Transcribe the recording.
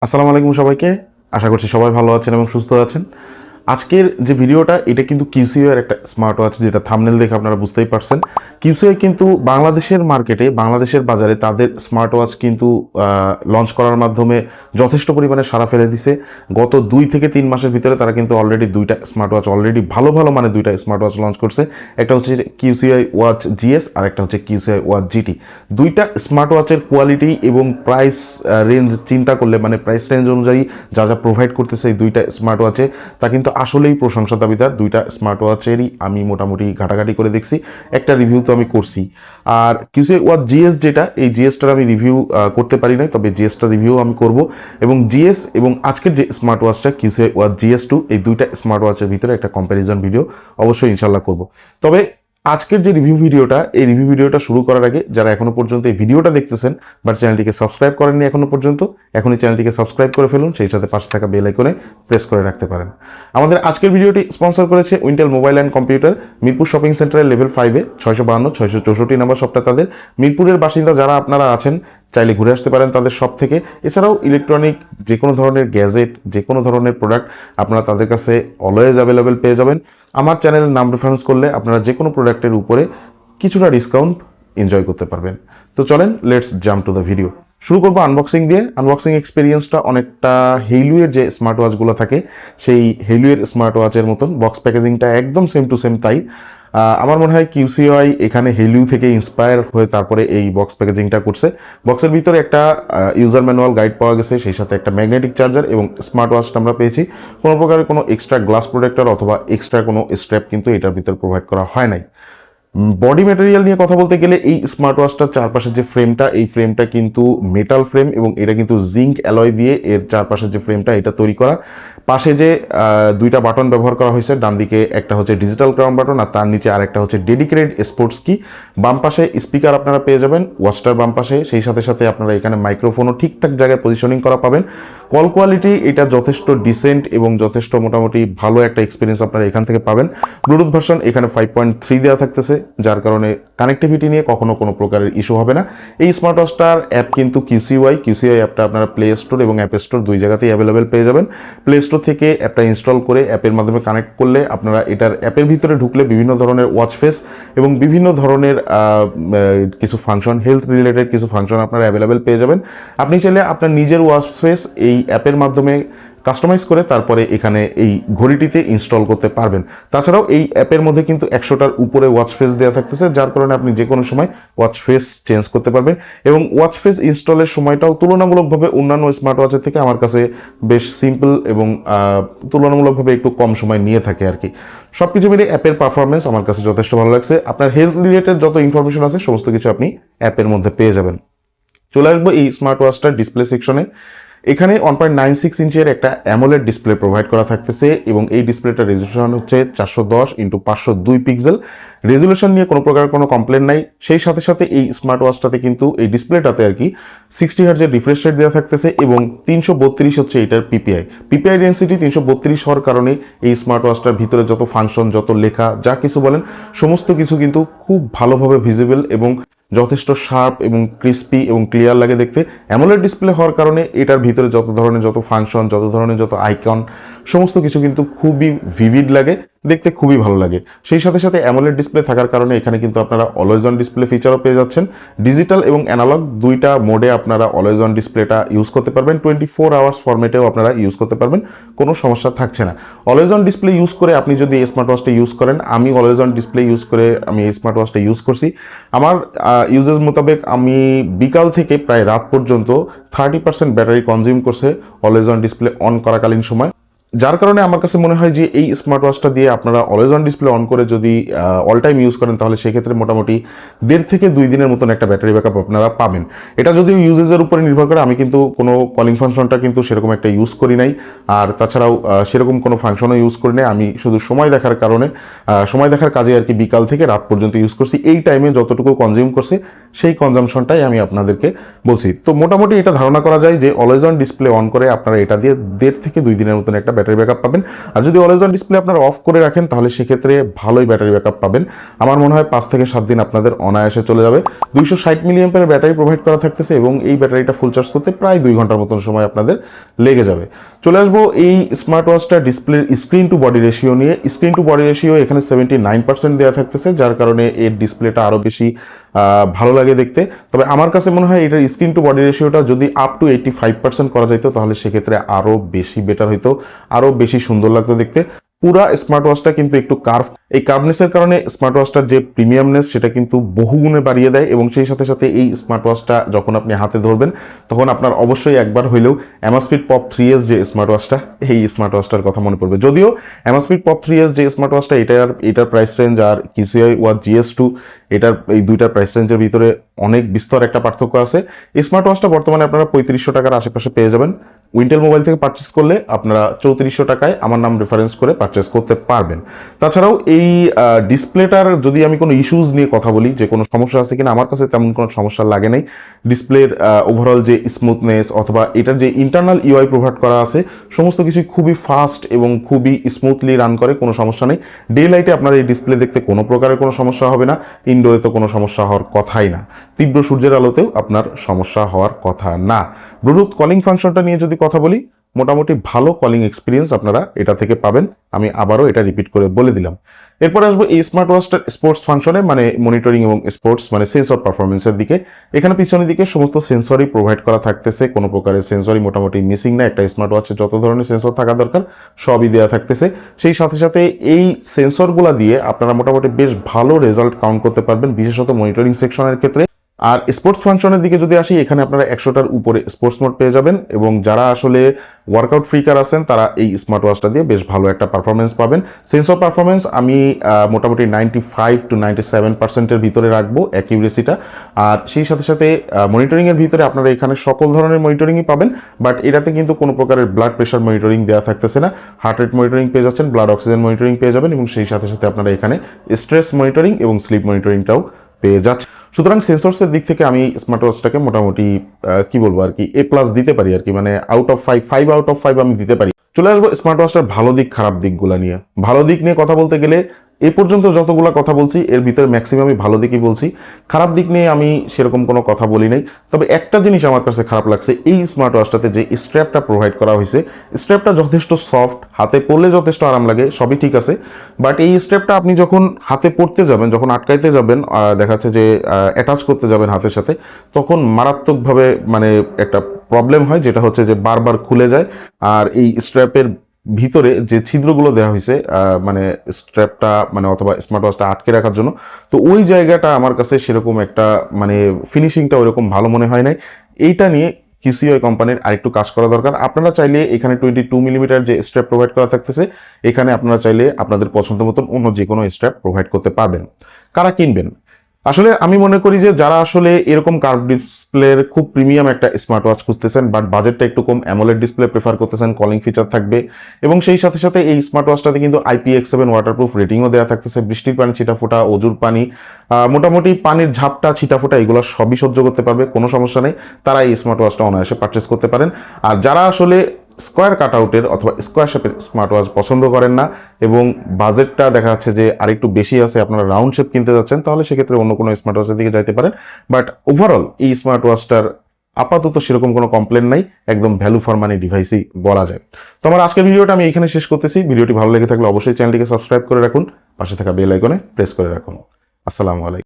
আসসালামু আলাইকুম সবাইকে। আশা করছি সবাই ভালো আছেন এবং সুস্থ আছেন। আজকের যে ভিডিওটা এটা কিন্তু কিউসিও এর একটা স্মার্ট ওয়াচ, যেটা থাম্বনেল দেখে আপনারা বুঝতেই পারছেন। কিউসিও কিন্তু বাংলাদেশের মার্কেটে, বাংলাদেশের বাজারে তাদের স্মার্ট ওয়াচ কিন্তু লঞ্চ করার মাধ্যমে যথেষ্ট পরিমাণে সাড়া ফেলে দিছে। গত 2 থেকে 3 মাসের ভিতরে তারা কিন্তু অলরেডি দুইটা স্মার্ট ওয়াচ, অলরেডি ভালো ভালো মানে দুইটা স্মার্ট ওয়াচ লঞ্চ করছে। একটা হচ্ছে কিউসিআই ওয়াচ জিএস আর একটা হচ্ছে কিউসিআই ওয়াচ জিটি। দুইটা স্মার্ট ওয়াচের কোয়ালিটি এবং প্রাইস রেঞ্জ চিন্তা করলে, মানে প্রাইস রেঞ্জ অনুযায়ী যা যা প্রোভাইড করতেছে এই দুইটা স্মার্ট ওয়াচে, তা কিন্তু আসলেই প্রশংসা দাবিদার। দুইটা স্মার্ট ওয়াচেরই আমি মোটামুটি ঘাটাঘাটি করে দেখছি, একটা রিভিউ তো আমি করছি। আর কিউসিআই ওয়াচ জিএস যেটা, এই জিএসটার আমি রিভিউ করতে পারি নাই, তবে জিএসটা রিভিউ আমি করব। এবং জিএস এবং আজকের যে স্মার্ট ওয়াচটা কিউসিআই ওয়াচ জিএস টু, এই দুইটা স্মার্ট ওয়াচের ভিতরে একটা কম্প্যারিজন ভিডিও অবশ্যই ইনশাল্লাহ করব। তবে আজকের যে রিভিউ ভিডিওটা, এই রিভিউ ভিডিওটা শুরু করার আগে যারা এখনো পর্যন্ত এই ভিডিওটা দেখতেছেন বাট চ্যানেলটিকে সাবস্ক্রাইব করেননি এখনো পর্যন্ত, এখনই চ্যানেলটিকে সাবস্ক্রাইব করে ফেলুন, সেই সাথে পাশে থাকা বেল আইকনে প্রেস করে রাখতে পারেন। আমাদের আজকের ভিডিওটি স্পন্সর করেছে Wintel mobile and computer, Mirpur shopping সেন্টারের লেভেল 5-এ 652-664 নম্বর শপটা তাদের। মিরপুরের বাসিন্দা যারা আপনারা আছেন চাইলে ঘুরে আসতে পারেন তাদের শপ থেকে। এছাড়াও ইলেকট্রনিক যে কোনো ধরনের গ্যাজেট, যে কোনো ধরনের প্রোডাক্ট আপনারা তাদের কাছে অলওয়েজ অ্যাভেলেবেল পেয়ে যাবেন। আমার চ্যানেলের নাম রেফারেন্স করলে আপনারা যে কোনো প্রোডাক্টের উপরে কিছুটা ডিসকাউন্ট এনজয় করতে পারবেন। তো চলেন, let's jump to the video. শুরু করবো আনবক্সিং দিয়ে। আনবক্সিং এক্সপিরিয়েন্সটা অনেকটা হেইলুয়ের যে স্মার্ট ওয়াচগুলো থাকে সেই হেইলুয়ের স্মার্ট ওয়াচের মতন, বক্স প্যাকেজিংটা একদম সেম টু সেম তাই। আমার মনে হয় কিউসিআই এখানে হেলিউ থেকে ইন্সপায়ার হয়ে তারপরে এই বক্স প্যাকেজিংটা করছে। বক্সের ভিতরে একটা ইউজার ম্যানুয়াল গাইড পাওয়া গেছে, সেই সাথে একটা ম্যাগনেটিক চার্জার এবং স্মার্ট ওয়াচটা আমরা পেয়েছি। কোনো প্রকারের কোনো এক্সট্রা গ্লাস প্রোটেক্টর অথবা এক্সট্রা কোনো স্ট্র্যাপ কিন্তু এটার ভিতরে প্রোভাইড করা হয় নাই। বডি ম্যাটেরিয়াল নিয়ে কথা বলতে গেলে এই স্মার্ট ওয়াচটার চারপাশের যে ফ্রেমটা, এই ফ্রেমটা কিন্তু মেটাল ফ্রেম এবং এটা কিন্তু জিঙ্ক অ্যালয় দিয়ে এর চারপাশের যে ফ্রেমটা এটা তৈরি করা। পাশে যে দুইটা বাটন ব্যবহার করা হয়েছে, ডান দিকে একটা হচ্ছে ডিজিটাল ক্রাউন বাটন আর তার নিচে আরেকটা হচ্ছে ডেডিকেটেড স্পোর্টস কি। বাম পাশে স্পিকার আপনারা পেয়ে যাবেন ওয়াচটার বাম পাশে, সেই সাথে সাথে আপনারা এখানে মাইক্রোফোনও ঠিকঠাক জায়গায় পজিশনিং করা পাবেন। কল কোয়ালিটি এটা যথেষ্ট ডিসেন্ট এবং যথেষ্ট মোটামুটি ভালো একটা এক্সপিরিয়েন্স আপনারা এখান থেকে পাবেন। ব্লুটুথ ভার্সন এখানে 5.3 দেওয়া থাকতেছে, যার কারণে কানেক্টিভিটি নিয়ে কখনো কোনো প্রকারের ইস্যু হবে না। এই স্মার্ট ওয়াচটার অ্যাপ কিন্তু কিউসিআই অ্যাপটা আপনারা প্লে স্টোর এবং অ্যাপ স্টোর দুই জায়গাতেই অ্যাভেলেবেল পেয়ে যাবেন। প্লে স্টোর থেকে অ্যাপটা ইনস্টল করে অ্যাপের মাধ্যমে কানেক্ট করলে আপনারা এটার অ্যাপের ভিতরে ঢুকলে বিভিন্ন ধরনের ওয়াচ ফেস এবং বিভিন্ন ধরনের কিছু ফাংশন, হেলথ রিলেটেড কিছু ফাংশন আপনারা অ্যাভেলেবেল পেয়ে যাবেন। আপনি চাইলে আপনার নিজের ওয়াচ ফেস এই অ্যাপের মাধ্যমে কাস্টমাইজ করে তারপরে এখানে এই ঘড়িটিতে ইনস্টল করতে পারবেন। তাছাড়াও এই অ্যাপের মধ্যে কিন্তু 100টার উপরে ওয়াচ ফেস দেওয়া থাকতেছে, যার কারণে আপনি যে কোনো সময় ওয়াচ ফেস চেঞ্জ করতে পারবেন। এবং ওয়াচ ফেস ইনস্টলের সময়টাও তুলনামূলকভাবে অন্যান্য স্মার্ট ওয়াচের থেকে আমার কাছে বেশ সিম্পল এবং তুলনামূলকভাবে একটু কম সময় নিয়ে থাকে আর কি। সব কিছু মিলে অ্যাপের পারফরমেন্স আমার কাছে যথেষ্ট ভালো লাগছে। আপনার হেলথ রিলেটেড যত ইনফরমেশন আছে সমস্ত কিছু আপনি অ্যাপের মধ্যে পেয়ে যাবেন। চলে আসবো এই স্মার্ট ওয়াচটার ডিসপ্লে সেকশনে। এখানে 1.96 ইঞ্চের একটা অ্যামোলেড ডিসপ্লে প্রোভাইড করা থাকতেছে এবং এই ডিসপ্লেটার রেজলিউশন হচ্ছে 410x502 পিক্সেল। রেজলিউশন নিয়ে কোনো প্রকার কোনো কমপ্লেন নাই। সেই সাথে সাথে এই স্মার্ট ওয়াচটাতে কিন্তু এই ডিসপ্লেটাতে আর কি 60 হার্জের রিফ্রেশ রেট দেওয়া থাকতেছে এবং 332 হচ্ছে এটার পিপিআই ডেন্সিটি 332 হওয়ার কারণে এই স্মার্ট ওয়াচটার ভিতরে যত ফাংশন, যত লেখা, যা কিছু বলেন সমস্ত কিছু কিন্তু খুব ভালোভাবে ভিজিবল এবং যথেষ্ট শার্প এবং ক্রিস্পি এবং ক্লিয়ার লাগে দেখতে। অ্যামোলেড ডিসপ্লে হওয়ার কারণে এটার ভিতরে যত ধরনের যত ফাংশন, যত ধরনের যত আইকন সমস্ত কিছু কিন্তু খুবই ভিভিড লাগে, দেখতে খুবই ভালো লাগে। সেই সাথে সাথে অ্যামোলেড ডিসপ্লে থাকার কারণে এখানে কিন্তু আপনারা অলওয়েজ অন ডিসপ্লে ফিচারও পেয়ে যাচ্ছেন। ডিজিটাল এবং অ্যানালগ দুইটা মোডে আপনারা অলওয়েজ অন ডিসপ্লেটা ইউজ করতে পারবেন। 24 আওয়ার্স ফরম্যাটেও আপনারা ইউজ করতে পারবেন, কোনো সমস্যা থাকছে না। অলওয়েজ অন ডিসপ্লে ইউজ করে আপনি যদি এই স্মার্ট ওয়াচটা ইউজ করেন, আমি অলওয়েজ অন ডিসপ্লে ইউজ করে আমি এই স্মার্ট ওয়াচটা ইউজ করছি। আমার ইউজেস মোতাবেক আমি বিকাল থেকে প্রায় রাত পর্যন্ত 30% ব্যাটারি কনজিউম করছে অলওয়েজ অন ডিসপ্লে অন করাকালীন সময়, যার কারণে আমার কাছে মনে হয় যে এই স্মার্ট ওয়াচটা দিয়ে আপনারা অলওয়েজ অন ডিসপ্লে অন করে যদি অল টাইম ইউজ করেন তাহলে সেক্ষেত্রে মোটামুটি 1.5 থেকে 2 দিনের মতন একটা ব্যাটারি ব্যাকআপ আপনারা পাবেন। এটা যদিও ইউজেসের উপরে নির্ভর করে, আমি কিন্তু কোনো কলিং ফাংশনটা কিন্তু সেরকম একটা ইউজ করি নাই, আর তাছাড়াও সেরকম কোনো ফাংশনও ইউজ করি নাই। আমি শুধু সময় দেখার কারণে, সময় দেখার কাজে আর কি বিকাল থেকে রাত পর্যন্ত ইউজ করছি। এই টাইমে যতটুকু কনজিউম করছে সেই কনজামশনটাই আমি আপনাদেরকে বলছি। তো মোটামুটি এটা ধারণা করা যায় যে অলওয়েজ অন ডিসপ্লে অন করে আপনারা এটা দিয়ে 1.5 থেকে 2 দিনের মতন একটা ব্যাটারি ব্যাকআপ পাবেন। আর যদি অলওয়েজ অন ডিসপ্লে আপনারা অফ করে রাখেন তাহলে সেক্ষেত্রে ভালোই ব্যাটারি ব্যাকআপ পাবেন। আমার মনে হয় 5 থেকে 7 দিন আপনাদের অনায়াসে চলে যাবে। 260 মিলিঅ্যাম্পিয়ারের ব্যাটারি প্রোভাইড করা থাকতেছে এবং এই ব্যাটারিটা ফুল চার্জ করতে প্রায় 2 ঘন্টার মতন সময় আপনাদের লেগে যাবে। চলে আসবো এই স্মার্ট ওয়াচটা ডিসপ্লের স্ক্রিন টু বডি রেশিও নিয়ে। স্ক্রিন টু বডি রেশিও এখানে 79% দেওয়া থাকতেছে, যার কারণে এর ডিসপ্লেটা আরও বেশি ভালো লাগে দেখতে। তবে আমার কাছে মনে হয় এটার স্ক্রিন টু বডি রেশিওটা যদি আপ টু 85% করা যেত তাহলে সেক্ষেত্রে আরও বেশি বেটার হইতো, আরও বেশি সুন্দর লাগতো দেখতে। পুরা স্মার্ট ওয়াচটা কিন্তু একটু কার্ভ, এই কার্ভনেসের কারণে স্মার্ট ওয়াচটার যে প্রিমিয়ামনেস সেটা কিন্তু বহুগুণে বাড়িয়ে দেয় এবং সেই সাথে সাথে এই স্মার্ট ওয়াচটা যখন আপনি হাতে ধরবেন তখন আপনার অবশ্যই একবার হইলেও অ্যামাসফিট পপ 3S যে স্মার্ট ওয়াচটা, এই স্মার্ট ওয়াচটার কথা মনে পড়বে। যদিও অ্যামাসফিট পপ 3S যে স্মার্ট ওয়াচটা এটার প্রাইস রেঞ্জ আর QCI ওয়াচ GS2 এটার এই দুইটার প্রাইস রেঞ্জের ভিতরে অনেক বিস্তর একটা পার্থক্য আছে। এই স্মার্ট ওয়াচটা বর্তমানে আপনারা 3500 টাকার আশেপাশে পেয়ে যাবেন। উইন্টেল মোবাইল থেকে পারচেস করলে আপনারা 3400 টাকায় আমার নাম রেফারেন্স করে পারচেস করতে পারবেন। তাছাড়াও এই ডিসপ্লেটার যদি আমি কোনো ইস্যুজ নিয়ে কথা বলি, যে কোনো সমস্যা আছে কিনা, আমার কাছে তেমন কোনো সমস্যা লাগে নাই। ডিসপ্লের ওভারঅল যে স্মুথনেস অথবা এটার যে ইন্টারনাল ইউআই প্রোভাইড করা আছে সমস্ত কিছুই খুবই ফাস্ট এবং খুবই স্মুথলি রান করে, কোনো সমস্যা নেই। ডে লাইটে আপনার এই ডিসপ্লে দেখতে কোনো প্রকারের কোনো সমস্যা হবে না, ইনডোরে তো কোনো সমস্যা হওয়ার কথাই না, তীব্র সূর্যের আলোতেও আপনার সমস্যা হওয়ার কথা না। ব্লুটুথ কলিং ফাংশনটা নিয়ে যদি কথা বলি, মোটামুটি ভালো কলিং এক্সপিরিয়েন্স আপনারা এটা থেকে পাবেন, আমি আবারও এটা রিপিট করে বলে দিলাম। এরপর আসবো এই স্মার্ট ওয়াচটার স্পোর্টস ফাংশনে, মানে মনিটরিং এবং স্পোর্টস মানে সেন্সর পারফরমেন্সের দিকে। এখানে পিছনের দিকে সমস্ত সেন্সরই প্রোভাইড করা থাকতেছে, কোনো প্রকারের সেন্সরই মোটামুটি মিসিং না। একটা স্মার্ট ওয়াচে যত ধরনের সেন্সর থাকা দরকার সবই দেওয়া থাকতেছে। সেই সাথে সাথে এই সেন্সরগুলো দিয়ে আপনারা মোটামুটি বেশ ভালো রেজাল্ট কাউন্ট করতে পারবেন, বিশেষত মনিটরিং সেকশনের ক্ষেত্রে। আর স্পোর্টস ফাংশনের দিকে যদি আসি, এখানে আপনারা 100টার উপরে স্পোর্টস মোড পেয়ে যাবেন এবং যারা আসলে ওয়ার্কআউট ফ্রিকার আছেন তারা এই স্মার্ট ওয়াচটা দিয়ে বেশ ভালো একটা পারফরমেন্স পাবেন। সেন্সর পারফরমেন্স আমি মোটামুটি 95 to 97%-এর ভিতরে রাখবো অ্যাকিউরেসিটা। আর সেই সাথে সাথে মনিটরিংয়ের ভিতরে আপনারা এখানে সকল ধরনের মনিটরিংই পাবেন, বাট এটাতে কিন্তু কোনো প্রকারের ব্লাড প্রেশার মনিটরিং দেওয়া থাকতেছে না। হার্ট রেট মনিটরিং পেয়ে যাচ্ছেন, ব্লাড অক্সিজেন মনিটরিং পেয়ে যাবেন এবং সেই সাথে সাথে আপনারা এখানে স্ট্রেস মনিটরিং এবং স্লিপ মনিটরিংটাও পেয়ে যাচ্ছে। সুতরাং সেন্সরসের দিক থেকে আমি স্মার্ট ওয়াচটাকে মোটামুটি কি বলবো আর কি A+ দিতে পারি আর কি, মানে আউট অফ 5 আউট অফ 5 আমি দিতে পারি। চলে আসবো স্মার্ট ওয়াচটার ভালো দিক খারাপ দিকগুলো নিয়ে। ভালো দিক নিয়ে কথা বলতে গেলে এ পর্যন্ত যতগুলো কথা বলছি এর ভিতরে ম্যাক্সিমামই ভালো দিকই বলছি, খারাপ দিক নিয়ে আমি সেরকম কোনো কথা বলি নাই। তবে একটা জিনিস আমার কাছে খারাপ লাগছে, এই স্মার্ট ওয়াচটাতে যে স্ট্র্যাপটা প্রোভাইড করা হয়েছে, স্ট্র্যাপটা যথেষ্ট সফট, হাতে পরলে যথেষ্ট আরাম লাগে, সবই ঠিক আছে। বাট এই স্ট্র্যাপটা আপনি যখন হাতে পড়তে যাবেন, যখন আটকাইতে যাবেন, দেখা যাচ্ছে যে অ্যাটাচ করতে যাবেন হাতের সাথে, তখন মারাত্মকভাবে মানে একটা প্রবলেম হয়, যেটা হচ্ছে যে বারবার খুলে যায়। আর এই স্ট্র্যাপের ভিতরে যে ছিদ্রগুলো দেওয়া হয়েছে মানে স্ট্র্যাপটা মানে অথবা স্মার্ট ওয়াচটা আটকে রাখার জন্য, তো ওই জায়গাটা আমার কাছে সেরকম একটা মানে ফিনিশিংটা ওইরকম ভালো মনে হয় নাই। এইটা নিয়ে QCI কোম্পানির আরেকটু কাজ করা দরকার। আপনারা চাইলে এখানে 22 মিলিমিটার যে স্ট্র্যাপ প্রোভাইড করা থাকতেছে, এখানে আপনারা চাইলে আপনাদের পছন্দ মতন অন্য যে কোনো স্ট্র্যাপ প্রোভাইড করতে পারবেন। কারা কিনবেন? আসলে আমি মনে করি যে যারা আসলে এরকম কার্ভ ডিসপ্লের খুব প্রিমিয়াম একটা স্মার্ট ওয়াচ খুঁজতেছেন, বাট বাজেটটা একটু কম, অ্যামোলেড ডিসপ্লে প্রেফার করতেছেন, কলিং ফিচার থাকবে এবং সেই সাথে সাথে এই স্মার্ট ওয়াচটাতে কিন্তু IPX7 ওয়াটারপ্রুফ রেটিংও দেওয়া থাকতেছে। বৃষ্টির পানি, ছিটাফোঁটা, অজুর পানি, মোটামুটি পানির ঝাপটা, ছিটাফোঁটা এগুলো সবই সহ্য করতে পারবে, কোনো সমস্যা নেই। তারা এই স্মার্ট ওয়াচটা অনায়াসে পারচেস করতে পারেন। আর যারা আসলে স্কোয়ার কাটআউটের অথবা স্কোয়ার শেপের স্মার্ট ওয়াচ পছন্দ করেন না এবং বাজেটটা দেখা যাচ্ছে যে আরেকটু বেশি আছে, আপনারা রাউন্ড শেপ কিনতে যাচ্ছেন, তাহলে সেক্ষেত্রে অন্য কোনো স্মার্ট ওয়াচের দিকে যাইতে পারেন। বাট ওভারঅল এই স্মার্ট ওয়াচটার আপাতত সেরকম কোনো কমপ্লেন নাই, একদম ভ্যালু ফর মানি ডিভাইসই বলা যায়। তো আমার আজকের ভিডিওটা আমি এখানে শেষ করতেছি। ভিডিওটি ভালো লেগে থাকলে অবশ্যই চ্যানেলটিকে সাবস্ক্রাইব করে রাখুন, পাশে থাকা বেল আইকনে প্রেস করে রাখুন। আসসালামু আলাইকুম।